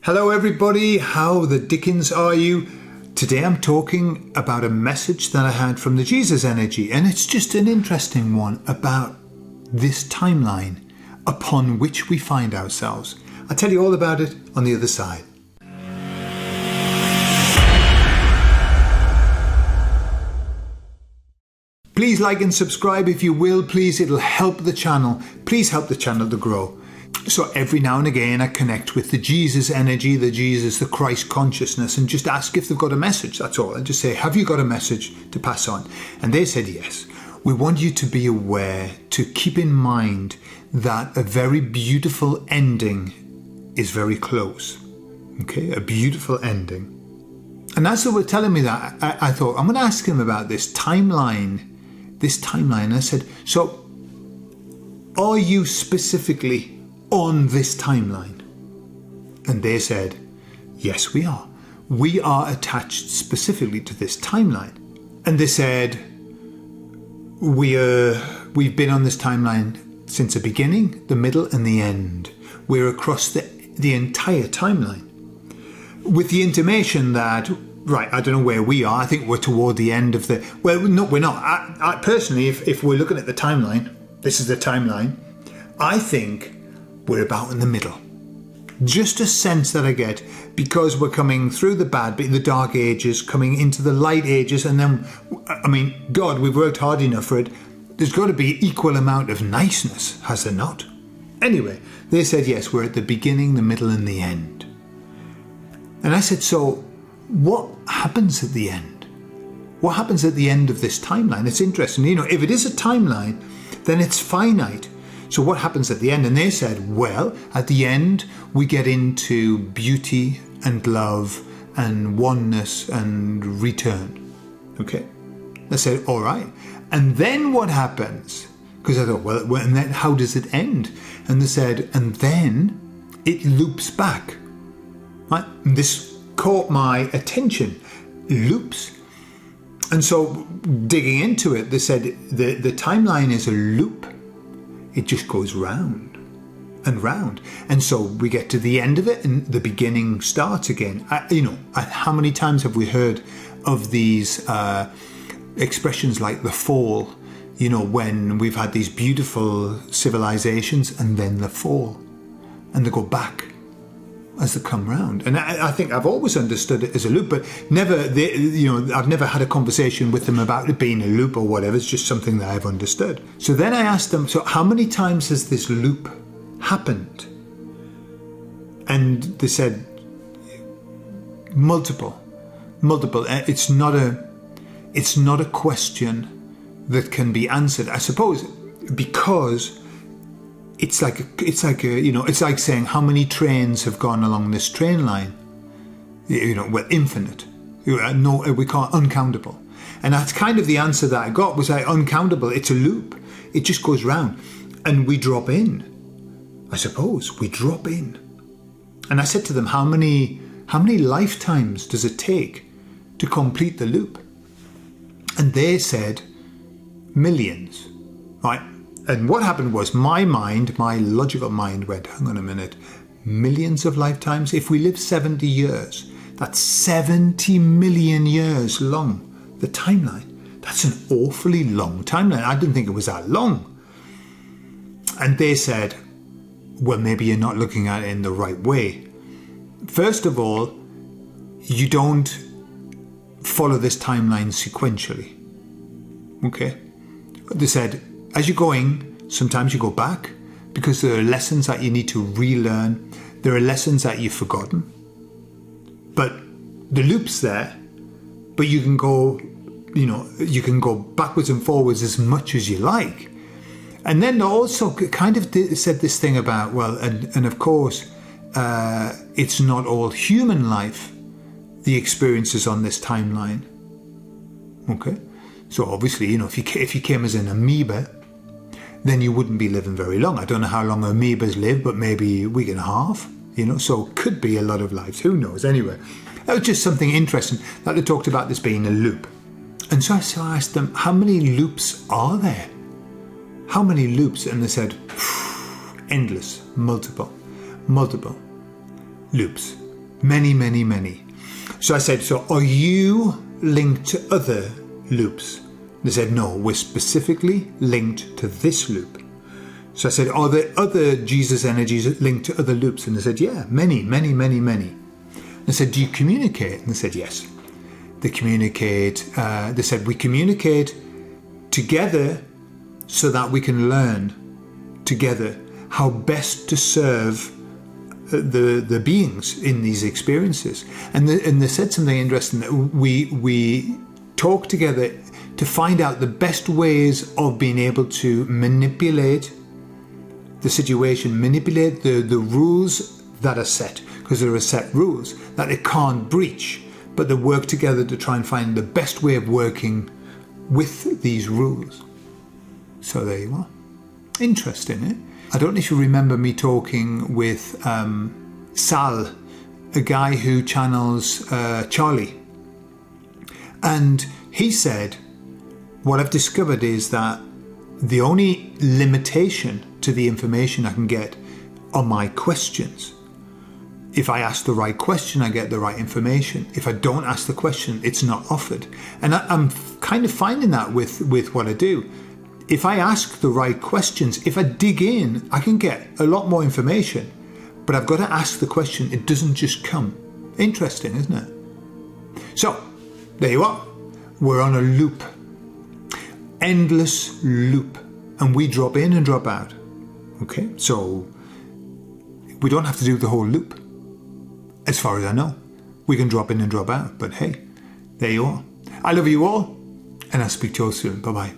Hello everybody, how the dickens are you? Today I'm talking about a message that I had from the Jesus Energy, and it's just an interesting one about this timeline upon which we find ourselves. I'll tell you all about it on the other side. Please like and subscribe if you will, please. It'll help the channel. Please help the channel to grow. So every now and again I connect with the Jesus Energy, the Christ consciousness, and just ask if they've got a message, that's all. I just say, have you got a message to pass on? And they said yes. We want you to be aware, to keep in mind that a very beautiful ending is very close. Okay, a beautiful ending. And as they were telling me that, I thought, I'm going to ask him about this timeline. I said, so are you specifically on this timeline? And they said, yes, we are. We are attached specifically to this timeline. And they said, we've been on this timeline since the beginning, the middle, and the end. We're across the entire timeline. With the intimation that, right, I don't know where we are. I think we're toward the end of the... Well, no, we're not. I personally, if we're looking at the timeline, this is the timeline, I think we're about in the middle. Just a sense that I get, because we're coming through the bad bit, the dark ages, coming into the light ages, and then, I mean, God, we've worked hard enough for it. There's got to be equal amount of niceness, has there not? Anyway, they said, yes, we're at the beginning, the middle, and the end. And I said, so what happens at the end? What happens at the end of this timeline? It's interesting. You know, if it is a timeline, then it's finite. So what happens at the end? And they said, well, at the end, we get into beauty and love and oneness and return. Okay. I said, all right. And then what happens? Because I thought, well, and then how does it end? And they said, and then it loops back. Right? And this caught my attention. Loops. And so digging into it, they said the timeline is a loop. It just goes round and round. And so we get to the end of it and the beginning starts again. How many times have we heard of these expressions like the fall, when we've had these beautiful civilizations and then the fall, and they go back as they come round. And I think I've always understood it as a loop, but I've never had a conversation with them about it being a loop or whatever. It's just something that I've understood. So then I asked them, so how many times has this loop happened? And they said, multiple. It's not a question that can be answered, I suppose, because it's like saying how many trains have gone along this train line. Well, infinite. No, we can't, uncountable. And that's kind of the answer that I got, was like uncountable. It's a loop. It just goes round, and we drop in. I suppose we drop in. And I said to them, how many lifetimes does it take to complete the loop? And they said millions, right? And what happened was my logical mind went, hang on a minute, millions of lifetimes? If we live 70 years, that's 70 million years long, the timeline. That's an awfully long timeline. I didn't think it was that long. And they said, well, maybe you're not looking at it in the right way. First of all, you don't follow this timeline sequentially. Okay? They said, as you're going, sometimes you go back because there are lessons that you need to relearn. There are lessons that you've forgotten. But the loop's there, but you can go backwards and forwards as much as you like. And then they also kind of said this thing about, well, and of course, it's not all human life, the experiences on this timeline. Okay? So obviously, if you came as an amoeba, then you wouldn't be living very long. I don't know how long amoebas live, but maybe a week and a half, so could be a lot of lives. Who knows? Anyway, that was just something interesting that they talked about this being a loop. And so I asked them, how many loops are there? How many loops? And they said, endless, multiple loops. Many, many, many. So I said, so are you linked to other loops? They said, no, we're specifically linked to this loop. So I said, are there other Jesus energies linked to other loops? And they said, yeah, many, many, many, many. I said, do you communicate? And they said, yes. They communicate. They said, we communicate together so that we can learn together how best to serve the beings in these experiences. And they said something interesting, that we talk together to find out the best ways of being able to manipulate the situation, manipulate the rules that are set, because there are set rules that it can't breach, but they work together to try and find the best way of working with these rules. So there you are. Interesting, eh? I don't know if you remember me talking with Sal, a guy who channels Charlie. And he said, what I've discovered is that the only limitation to the information I can get are my questions. If I ask the right question, I get the right information. If I don't ask the question, it's not offered. And I'm kind of finding that with what I do. If I ask the right questions, if I dig in, I can get a lot more information. But I've got to ask the question. It doesn't just come. Interesting, isn't it? So, there you are. We're on a loop. Endless loop. And we drop in and drop out. Okay? So, we don't have to do the whole loop. As far as I know. We can drop in and drop out. But hey, there you are. I love you all. And I'll speak to you all soon. Bye-bye.